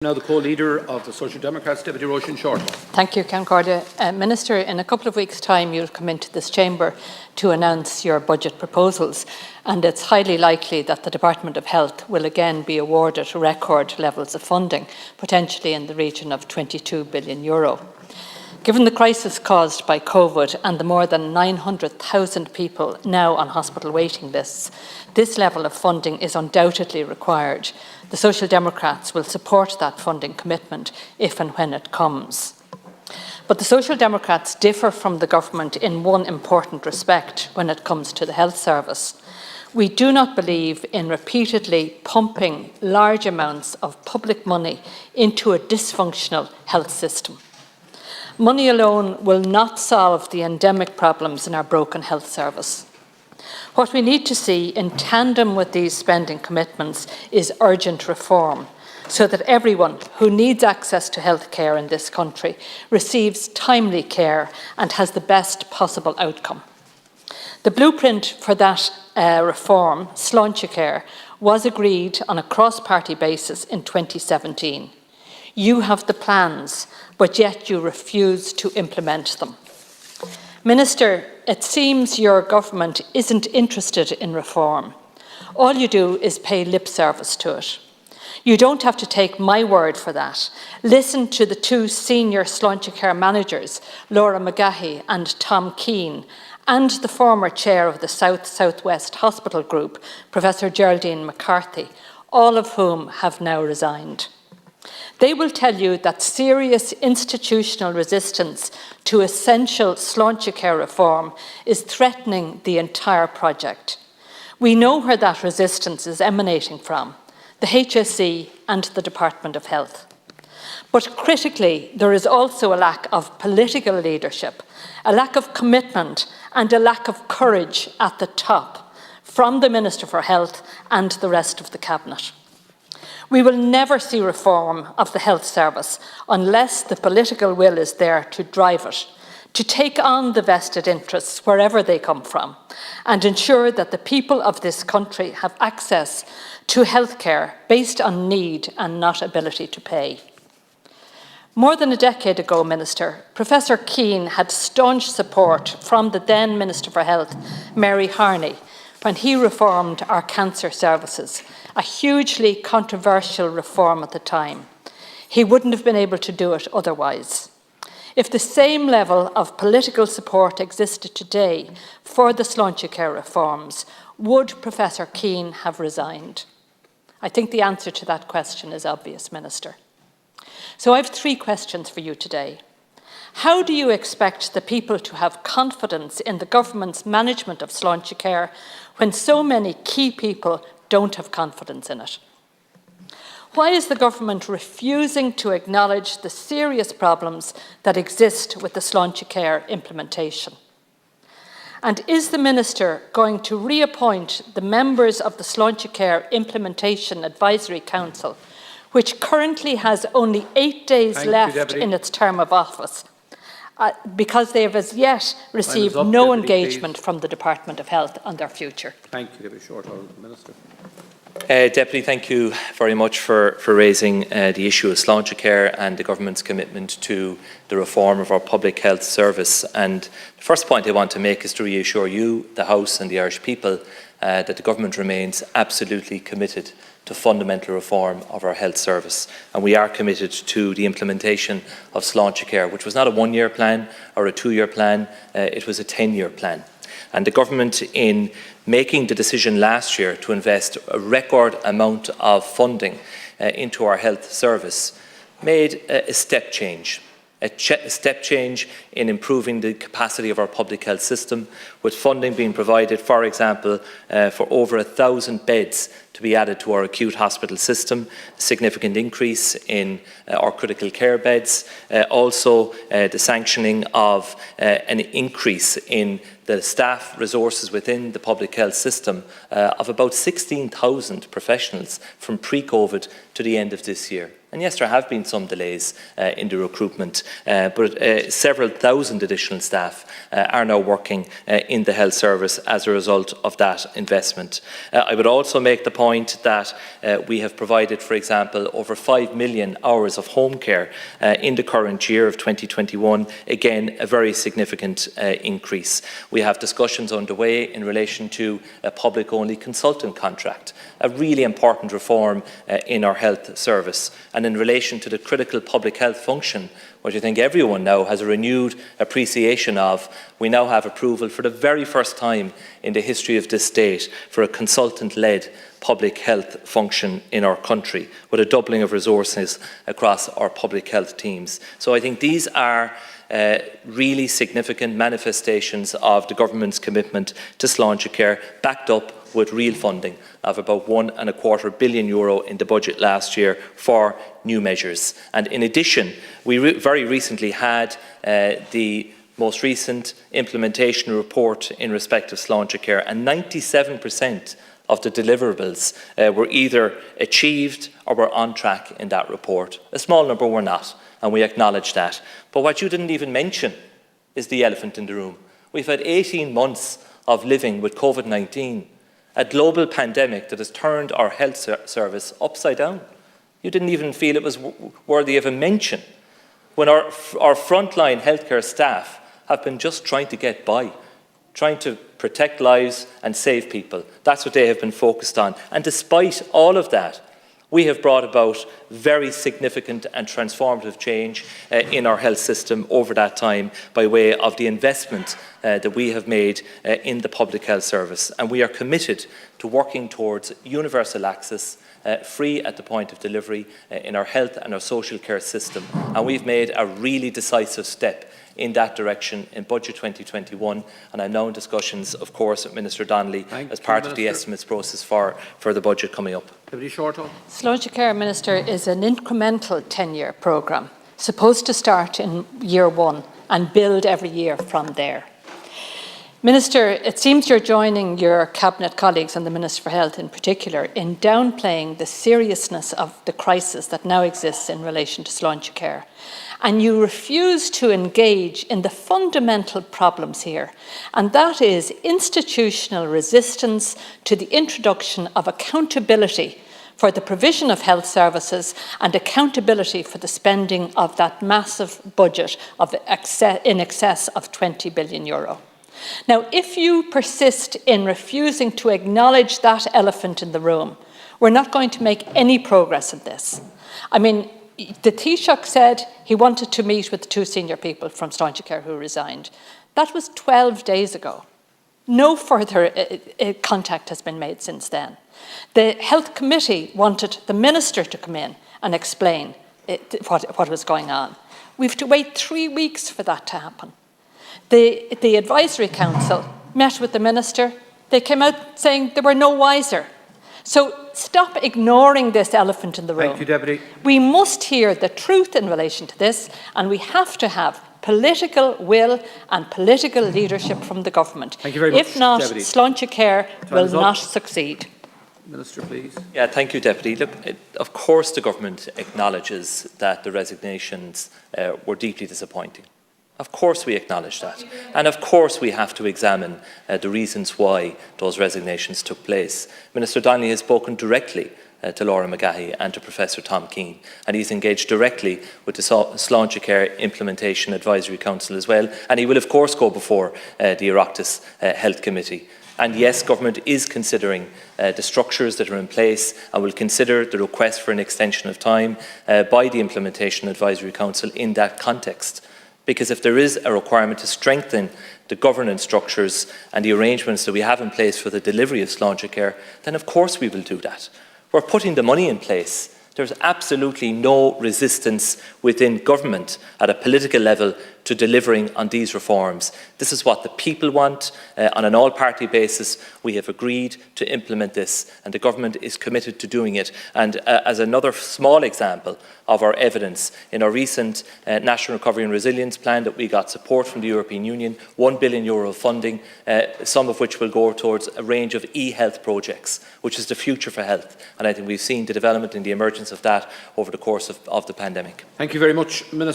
Now the co-leader of the Social Democrats, Deputy Roisin Shortall. Thank you, Concordia. Minister, in a couple of weeks' time you'll come into this chamber to announce your budget proposals, and it's highly likely that the Department of Health will again be awarded record levels of funding, potentially in the region of €22 billion. Given the crisis caused by COVID and the more than 900,000 people now on hospital waiting lists, this level of funding is undoubtedly required. The Social Democrats will support that funding commitment if and when it comes. But the Social Democrats differ from the government in one important respect when it comes to the health service. We do not believe in repeatedly pumping large amounts of public money into a dysfunctional health system. Money alone will not solve the endemic problems in our broken health service. What we need to see in tandem with these spending commitments is urgent reform, so that everyone who needs access to health care in this country receives timely care and has the best possible outcome. The blueprint for that reform, SlainteCare, was agreed on a cross-party basis in 2017. You have the plans, but yet you refuse to implement them. Minister, it seems your government isn't interested in reform. All you do is pay lip service to it. You don't have to take my word for that. Listen to the two senior SlainteCare managers, Laura McGahey and Tom Keane, and the former chair of the South-Southwest Hospital Group, Professor Geraldine McCarthy, all of whom have now resigned. They will tell you that serious institutional resistance to essential SlainteCare reform is threatening the entire project. We know where that resistance is emanating from, the HSE and the Department of Health. But critically, there is also a lack of political leadership, a lack of commitment and a lack of courage at the top from the Minister for Health and the rest of the Cabinet. We will never see reform of the health service unless the political will is there to drive it, to take on the vested interests wherever they come from, and ensure that the people of this country have access to healthcare based on need and not ability to pay. More than a decade ago, Minister, Professor Keane had staunch support from the then Minister for Health, Mary Harney, when he reformed our cancer services, a hugely controversial reform at the time. He wouldn't have been able to do it otherwise. If the same level of political support existed today for the SlainteCare reforms, would Professor Keane have resigned? I think the answer to that question is obvious, Minister. So I have three questions for you today. How do you expect the people to have confidence in the government's management of SlainteCare when so many key people don't have confidence in it? Why is the government refusing to acknowledge the serious problems that exist with the SlainteCare implementation? And is the Minister going to reappoint the members of the SlainteCare Implementation Advisory Council, which currently has only 8 days left in its term of office, because they have as yet received no engagement from the Department of Health on their future? Thank you, Deputy Shortall. Minister. Deputy, thank you very much for raising the issue of SlainteCare and the government's commitment to the reform of our public health service. And the first point I want to make is to reassure you, the House and the Irish people that the government remains absolutely committed to fundamental reform of our health service. And we are committed to the implementation of SlainteCare, which was not a one-year plan or a two-year plan, it was a 10-year plan. And the government, in making the decision last year to invest a record amount of funding into our health service, made a step change. A step change in improving the capacity of our public health system, with funding being provided, for example, for over 1,000 beds to be added to our acute hospital system, a significant increase in our critical care beds, also the sanctioning of an increase in the staff resources within the public health system of about 16,000 professionals from pre-COVID to the end of this year. And yes, there have been some delays in the recruitment, but several thousand additional staff are now working in the health service as a result of that investment. I would also make the point that we have provided, for example, over 5 million hours of home care in the current year of 2021. Again, a very significant increase. We have discussions underway in relation to a public-only consultant contract, a really important reform in our health service. And in relation to the critical public health function, which I think everyone now has a renewed appreciation of, we now have approval for the very first time in the history of this state for a consultant-led public health function in our country, with a doubling of resources across our public health teams. So I think these are really significant manifestations of the government's commitment to SlainteCare, backed up with real funding of about €1.25 billion in the budget last year for new measures. And in addition, we very recently had the most recent implementation report in respect of SlainteCare, and 97% of the deliverables were either achieved or were on track in that report. A small number were not, and we acknowledge that. But what you didn't even mention is the elephant in the room. We've had 18 months of living with COVID-19, a global pandemic that has turned our health service upside down. You didn't even feel it was worthy of a mention, when our frontline healthcare staff have been just trying to get by, trying to protect lives and save people. That's what they have been focused on. And despite all of that, we have brought about very significant and transformative change in our health system over that time by way of the investment that we have made in the public health service. And we are committed to working towards universal access, free at the point of delivery in our health and our social care system. And we've made a really decisive step in that direction in Budget 2021, and I'm now in discussions, of course, with Minister Donnelly as part of the estimates process for the budget coming up. Deputy Shortall. SlainteCare, Minister, is an incremental 10-year programme, supposed to start in year one and build every year from there. Minister, it seems you're joining your Cabinet colleagues and the Minister for Health in particular in downplaying the seriousness of the crisis that now exists in relation to SlainteCare. And you refuse to engage in the fundamental problems here, and that is institutional resistance to the introduction of accountability for the provision of health services and accountability for the spending of that massive budget of in excess of €20 billion. Now, if you persist in refusing to acknowledge that elephant in the room, we're not going to make any progress in this. I mean, the Taoiseach said he wanted to meet with the two senior people from SlainteCare who resigned. That was 12 days ago. No further contact has been made since then. The Health Committee wanted the Minister to come in and explain what was going on. We have to wait 3 weeks for that to happen. The Advisory Council met with the Minister. They came out saying they were no wiser. So stop ignoring this elephant in the room. Thank you, Deputy. We must hear the truth in relation to this, and we have to have political will and political leadership from the government. Thank you very much, If not, Deputy. SlainteCare will not succeed. Minister, please. Yeah, thank you, Deputy. Look, of course the government acknowledges that the resignations were deeply disappointing. Of course we acknowledge that. And of course we have to examine the reasons why those resignations took place. Minister Donnelly has spoken directly to Laura McGahey and to Professor Tom Keane, and he's engaged directly with the SlainteCare Implementation Advisory Council as well, and he will of course go before the Oireachtas Health Committee. And yes, government is considering the structures that are in place and will consider the request for an extension of time by the Implementation Advisory Council in that context. Because if there is a requirement to strengthen the governance structures and the arrangements that we have in place for the delivery of SlainteCare, then of course we will do that. We're putting the money in place. There's absolutely no resistance within government at a political level to delivering on these reforms. This is what the people want. On an all-party basis, we have agreed to implement this, and the government is committed to doing it. And as another small example of our evidence, in our recent National Recovery and Resilience Plan that we got support from the European Union, €1 billion funding, some of which will go towards a range of e-health projects, which is the future for health. And I think we've seen the development and the emergence of that over the course of the pandemic. Thank you very much, Minister.